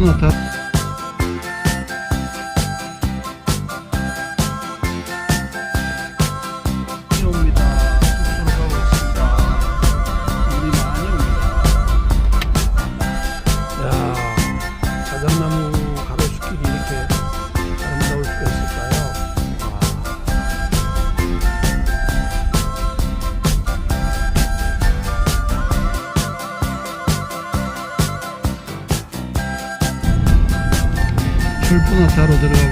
출근하다 옵니다. 숙소로 가고 있습니다. 눈이 많이 옵니다. 야, 자작나무 가로수길이 이렇게 아름다울 수가 있을까요? 출분화타로 들어가고